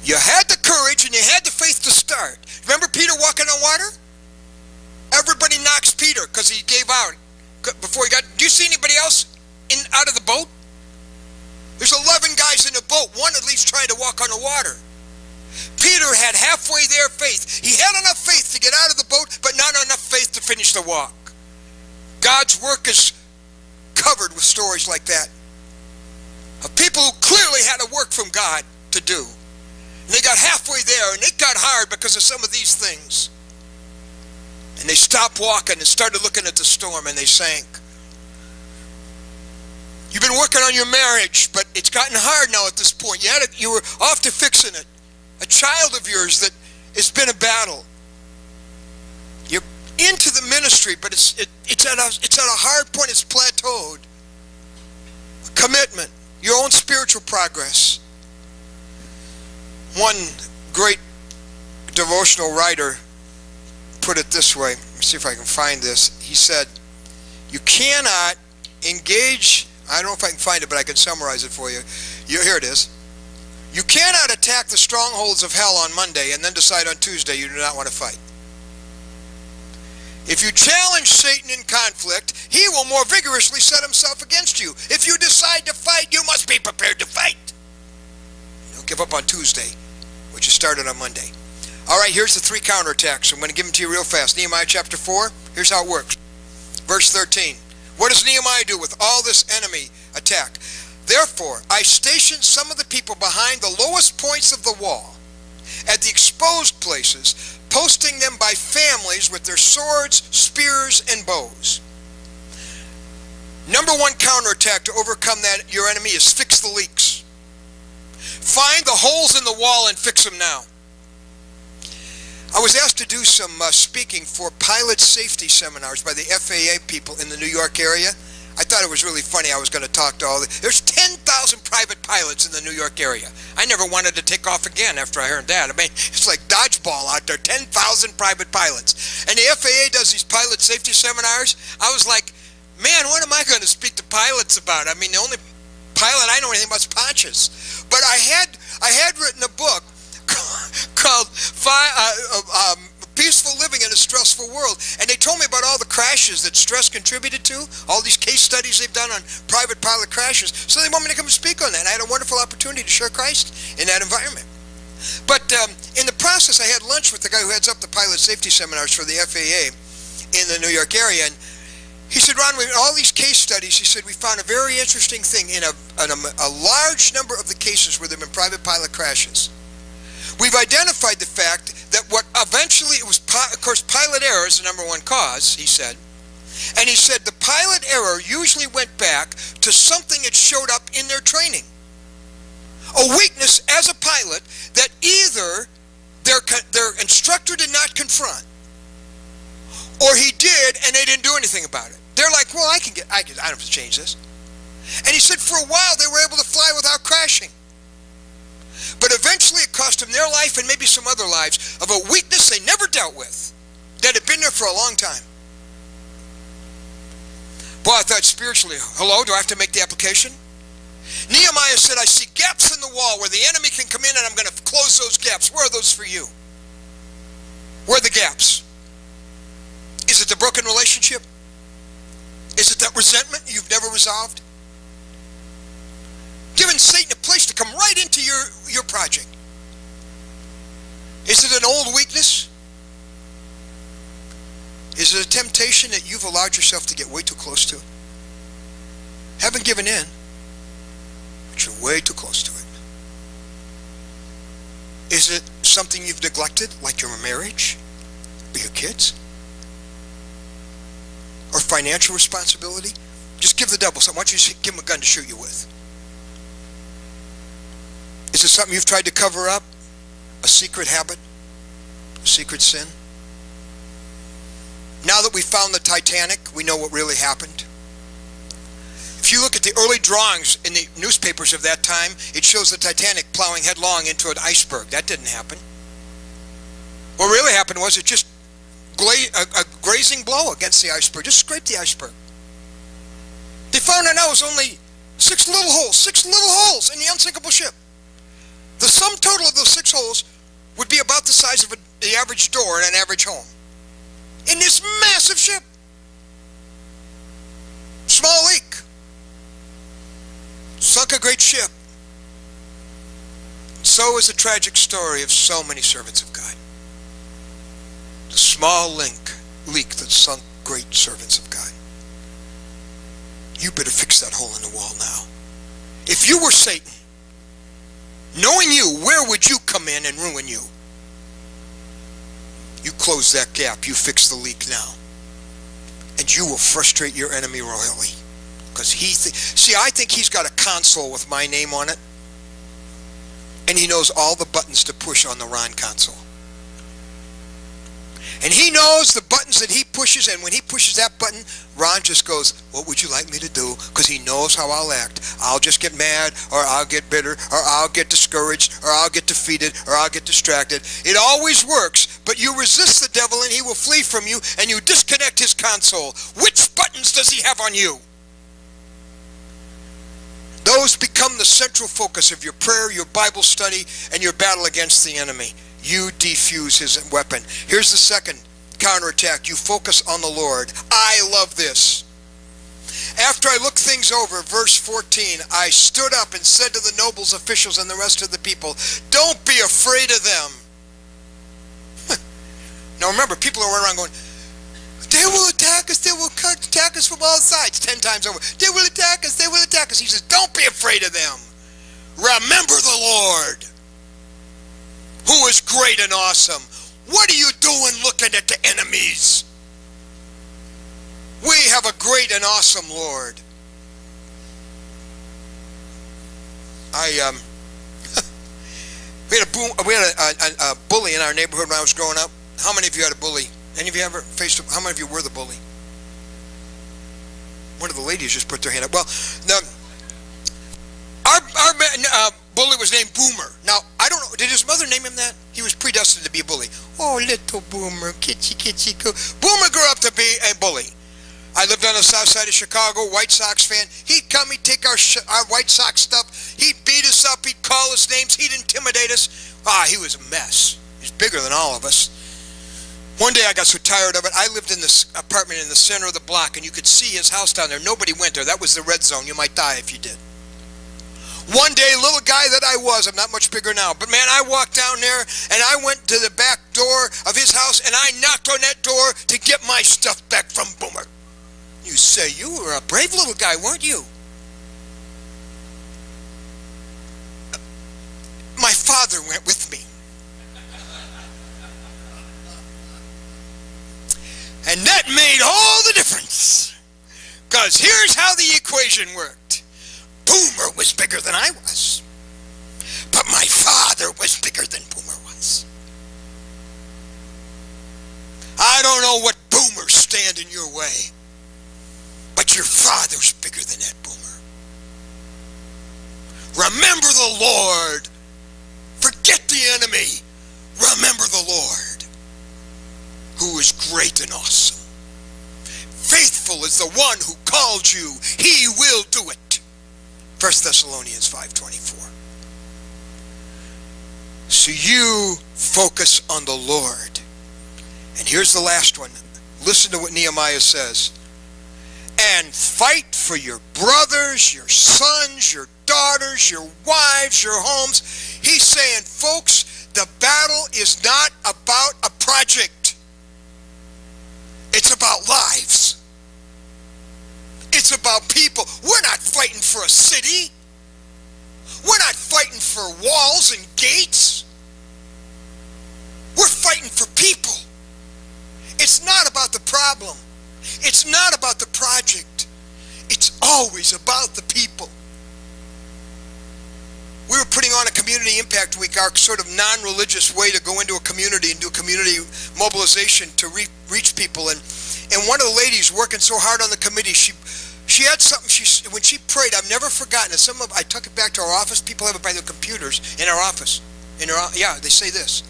You had the courage and you had the faith to start. Remember Peter walking on water? Everybody knocks Peter because he gave out before he got. Do you see anybody else out of the boat? There's 11 guys in the boat, one at least trying to walk on the water. Peter had halfway there faith. He had enough faith to get out of the boat, but not enough faith to finish the walk. God's work is covered with stories like that of people who clearly had a work from God to do. And they got halfway there, and it got hard because of some of these things. And they stopped walking and started looking at the storm, and they sank. You've been working on your marriage, but it's gotten hard now at this point. You were off to fixing it. A child of yours that it's been a battle. You're into the ministry, but it's at a hard point. It's plateaued. Commitment, your own spiritual progress. One great devotional writer put it this way. Let me see if I can find this. He said, you cannot engage, I don't know if I can find it, but I can summarize it for you. Here it is. You cannot attack the strongholds of hell on Monday and then decide on Tuesday you do not want to fight. If you challenge Satan in conflict, he will more vigorously set himself against you. If you decide to fight, you must be prepared to fight. Don't give up on Tuesday, which you started on Monday. All right, here's the 3 counterattacks. I'm going to give them to you real fast. Nehemiah chapter 4, here's how it works. Verse 13. What does Nehemiah do with all this enemy attack? Therefore, I stationed some of the people behind the lowest points of the wall, at the exposed places, posting them by families with their swords, spears, and bows. Number 1 counterattack to overcome your enemy is fix the leaks. Find the holes in the wall and fix them now. I was asked to do some speaking for pilot safety seminars by the FAA people in the New York area. I thought it was really funny. I was going to talk to all the... There's 10,000 private pilots in the New York area. I never wanted to take off again after I heard that. I mean, it's like dodgeball out there, 10,000 private pilots. And the FAA does these pilot safety seminars. I was like, man, what am I going to speak to pilots about? I mean, the only pilot I know anything about is Pontius. But I had written a book called Peaceful Living in a Stressful World, and they told me about all the crashes that stress contributed to, all these case studies they've done on private pilot crashes, so they want me to come and speak on that. I had a wonderful opportunity to share Christ in that environment. But in the process, I had lunch with the guy who heads up the pilot safety seminars for the FAA in the New York area, and he said, Ron, with all these case studies, he said, we found a very interesting thing in a large number of the cases where there have been private pilot crashes. We've identified the fact that what eventually it was, of course, pilot error is the number 1 cause, he said. And he said the pilot error usually went back to something that showed up in their training. A weakness as a pilot that either their instructor did not confront, or he did and they didn't do anything about it. They're like, well, I don't have to change this. And he said for a while they were able to fly without crashing. But eventually it cost them their life and maybe some other lives of a weakness they never dealt with that had been there for a long time. Boy, I thought spiritually, hello, do I have to make the application? Nehemiah said, I see gaps in the wall where the enemy can come in and I'm going to close those gaps. Where are those for you? Where are the gaps? Is it the broken relationship? Is it that resentment you've never resolved? Giving Satan a place to come right into your project. Is it an old weakness? Is it a temptation that you've allowed yourself to get way too close to? Haven't given in, but you're way too close to it. Is it something you've neglected, like your marriage or your kids? Or financial responsibility? Just give the devil something. Why don't you just give him a gun to shoot you with? Is it something you've tried to cover up? A secret habit? A secret sin? Now that we've found the Titanic, we know what really happened. If you look at the early drawings in the newspapers of that time, it shows the Titanic plowing headlong into an iceberg. That didn't happen. What really happened was it just a grazing blow against the iceberg. Just scrape the iceberg. They found out it was only six little holes in the unsinkable ship. The sum total of those 6 holes would be about the size of the average door in an average home. In this massive ship. Small leak. Sunk a great ship. So is the tragic story of so many servants of God. The small leak that sunk great servants of God. You better fix that hole in the wall now. If you were Satan, knowing you, where would you come in and ruin you? You close that gap. You fix the leak now. And you will frustrate your enemy royally. Because I think he's got a console with my name on it. And he knows all the buttons to push on the Ron console. And he knows the buttons that he pushes, and when he pushes that button, Ron just goes, what would you like me to do? Because he knows how I'll act. I'll just get mad, or I'll get bitter, or I'll get discouraged, or I'll get defeated, or I'll get distracted. It always works, but you resist the devil and he will flee from you, and you disconnect his console. Which buttons does he have on you? Those become the central focus of your prayer, your Bible study, and your battle against the enemy. You defuse his weapon. Here's the second counterattack. You focus on the Lord. I love this. After I looked things over, verse 14, I stood up and said to the nobles, officials, and the rest of the people, don't be afraid of them. Now remember, people are running around going, they will attack us, they will attack us from all sides, 10 times over. They will attack us, they will attack us. He says, don't be afraid of them. Remember the Lord, who is great and awesome. What are you doing looking at the enemies? We have a great and awesome Lord. We had a bully in our neighborhood when I was growing up. How many of you had a bully? Any of you ever faced how many of you were the bully? One of the ladies just put their hand up. Well, our bully was named Boomer. Now, I don't know, did his mother name him that? He was predestined to be a bully. Oh, little Boomer, kitschy, kitschy, coo. Boomer grew up to be a bully. I lived on the south side of Chicago, White Sox fan. He'd come, he'd take our White Sox stuff, he'd beat us up, he'd call us names, he'd intimidate us. He was a mess. He's bigger than all of us. One day I got so tired of it, I lived in this apartment in the center of the block, and you could see his house down there. Nobody went there. That was the red zone. You might die if you did. One day, little guy that I was, I'm not much bigger now, but man, I walked down there, and I went to the back door of his house, and I knocked on that door to get my stuff back from Boomer. You say, you were a brave little guy, weren't you? My father went with me. And that made all the difference. Because here's how the equation worked. Boomer was bigger than I was. But my father was bigger than Boomer was. I don't know what Boomers stand in your way. But your father's bigger than that Boomer. Remember the Lord. Forget the enemy. Remember the Lord, who is great and awesome. Faithful is the one who called you. He will do it. 1 Thessalonians 5:24. So you focus on the Lord. And here's the last one. Listen to what Nehemiah says. And fight for your brothers, your sons, your daughters, your wives, your homes. He's saying, folks, the battle is not about a project. It's about lives. It's about people. We're not fighting for a city. We're not fighting for walls and gates. We're fighting for people. It's not about the problem. It's not about the project. It's always about the people. We were putting on a Community Impact Week, our sort of non-religious way to go into a community and do community mobilization to reach people. And one of the ladies working so hard on the committee, she had something, when she prayed, I've never forgotten it. I took it back to our office. People have it by their computers in our office. They say this.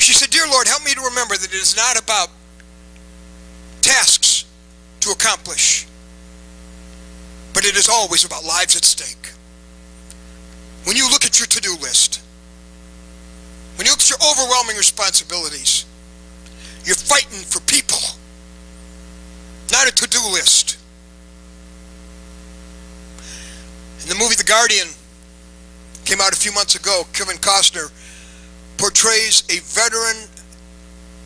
She said, "Dear Lord, help me to remember that it is not about tasks to accomplish, but it is always about lives at stake. When you look at your to-do list, when you look at your overwhelming responsibilities, you're fighting for people, not a to-do list." In the movie The Guardian, came out a few months ago, Kevin Costner portrays a veteran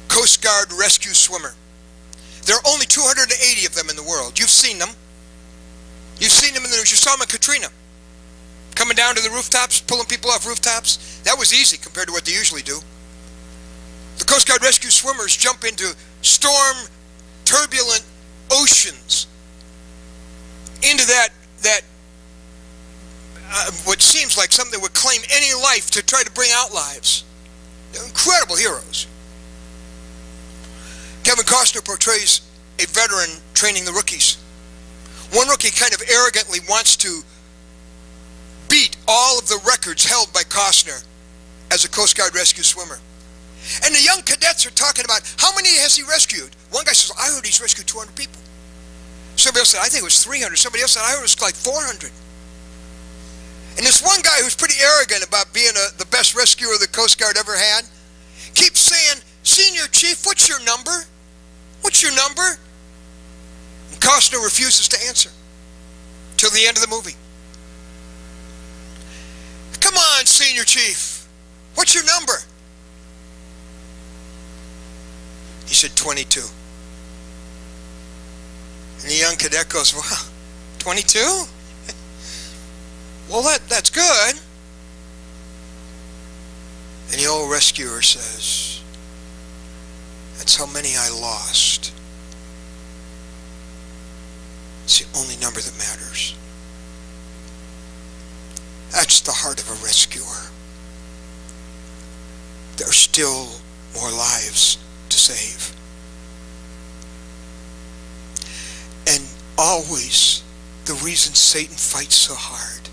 Coast Guard rescue swimmer. There are only 280 of them in the world. You've seen them. You've seen them in the news. You saw them in Katrina, coming down to the rooftops, pulling people off rooftops. That was easy compared to what they usually do. The Coast Guard rescue swimmers jump into storm, turbulent oceans, into that what seems like something that would claim any life to try to bring out lives. They're incredible heroes. Kevin Costner portrays a veteran training the rookies. One rookie kind of arrogantly wants to beat all of the records held by Costner as a Coast Guard rescue swimmer. And the young cadets are talking about how many has he rescued. One guy says, "I heard he's rescued 200 people." Somebody else said, "I think it was 300. Somebody else said, "I heard it was like 400. And this one guy who's pretty arrogant about being the best rescuer the Coast Guard ever had keeps saying, "Senior Chief, what's your number? What's your number?" And Costner refuses to answer till the end of the movie. "Come on, Senior Chief, what's your number?" He said, 22. And the young cadet goes, "Wow, 22? Well, that's good." And the old rescuer says, "That's how many I lost. It's the only number that matters." That's the heart of a rescuer. There are still more lives to save. And always, the reason Satan fights so hard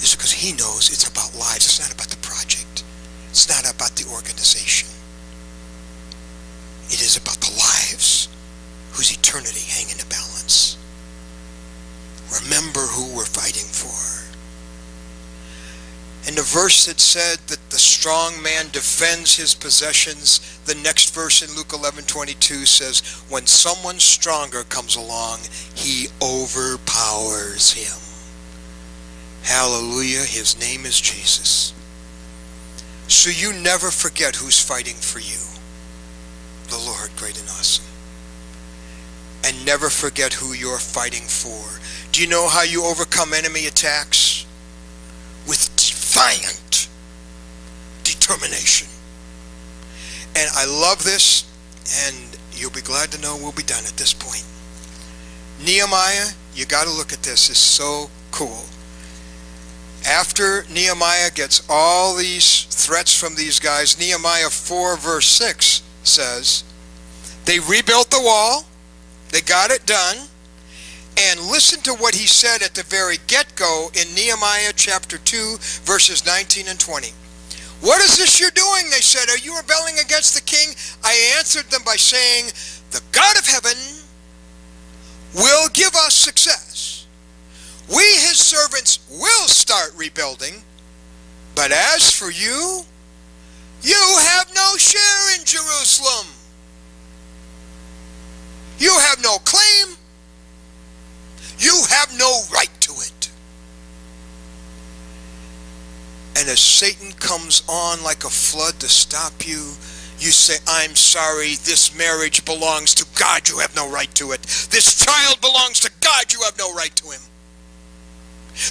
is because he knows it's about lives. It's not about the project. It's not about the organization. It is about the lives whose eternity hang in the balance. Remember who we're fighting for. And the verse that said that the strong man defends his possessions, the next verse in Luke 11:22 says, when someone stronger comes along, he overpowers him. Hallelujah, his name is Jesus. So you never forget who's fighting for you. The Lord, great and awesome. And never forget who you're fighting for. Do you know how you overcome enemy attacks? With defiant determination. And I love this, and you'll be glad to know we'll be done at this point. Nehemiah, you got to look at this. It's so cool. After Nehemiah gets all these threats from these guys, Nehemiah 4 verse 6 says, they rebuilt the wall, they got it done, and listen to what he said at the very get-go in Nehemiah chapter 2 verses 19 and 20. What is this you're doing? They said, are you rebelling against the king? I answered them by saying, the God of heaven will give us success. We, his servants, will start rebuilding. But as for you, you have no share in Jerusalem. You have no claim. You have no right to it. And as Satan comes on like a flood to stop you, you say, I'm sorry, this marriage belongs to God, you have no right to it. This child belongs to God, you have no right to him.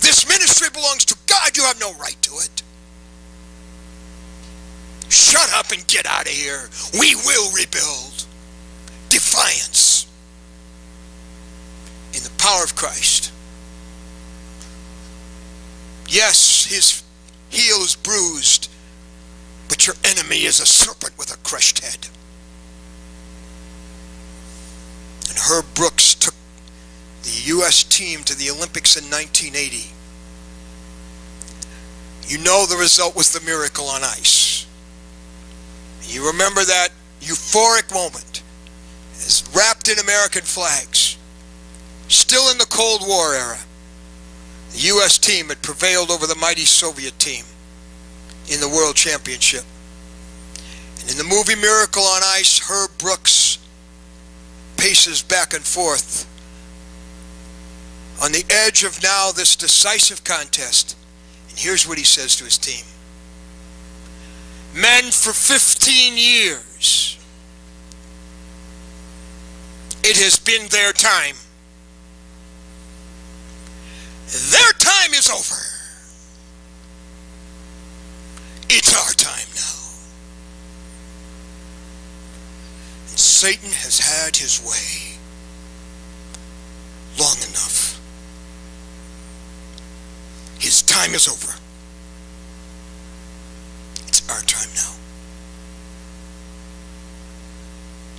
This ministry belongs to God, you have no right to it. Shut up and get out of here. We will rebuild. Defiance. In the power of Christ. Yes, his heel is bruised, but your enemy is a serpent with a crushed head. And Herb Brooks took the U.S. team to the Olympics in 1980. You know the result was the miracle on ice. You remember that euphoric moment as wrapped in American flags, still in the Cold War era. The U.S. team had prevailed over the mighty Soviet team in the World Championship. And in the movie Miracle on Ice, Herb Brooks paces back and forth on the edge of now this decisive contest. And here's what he says to his team. Men, for 15 years, it has been their time. Their time is over. It's our time now. And Satan has had his way long enough. His time is over. It's our time now.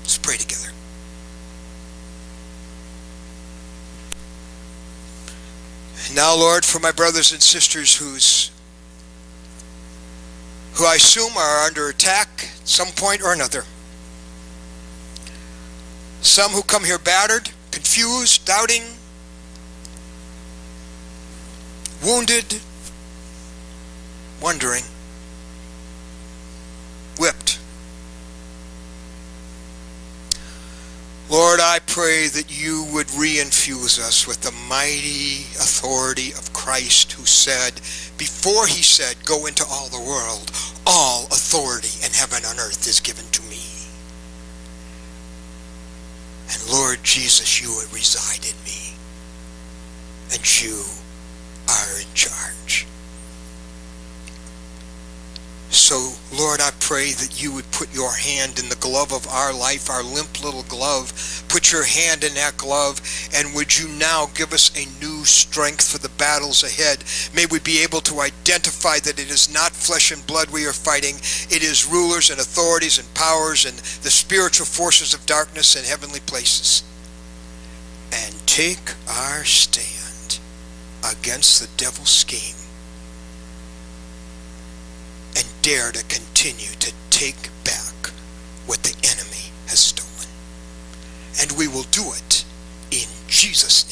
Let's pray together. And now, Lord, for my brothers and sisters who I assume are under attack at some point or another. Some who come here battered, confused, doubting, wounded, wondering, whipped. Lord, I pray that you would reinfuse us with the mighty authority of Christ, who said, before he said, go into all the world, all authority in heaven and earth is given to me. And Lord Jesus, you reside in me, and you are in charge. So, Lord, I pray that you would put your hand in the glove of our life, our limp little glove. Put your hand in that glove, and would you now give us a new strength for the battles ahead? May we be able to identify that it is not flesh and blood we are fighting. It is rulers and authorities and powers and the spiritual forces of darkness in heavenly places. And take our stand against the devil's scheme. And dare to continue to take back what the enemy has stolen. And we will do it in Jesus' name.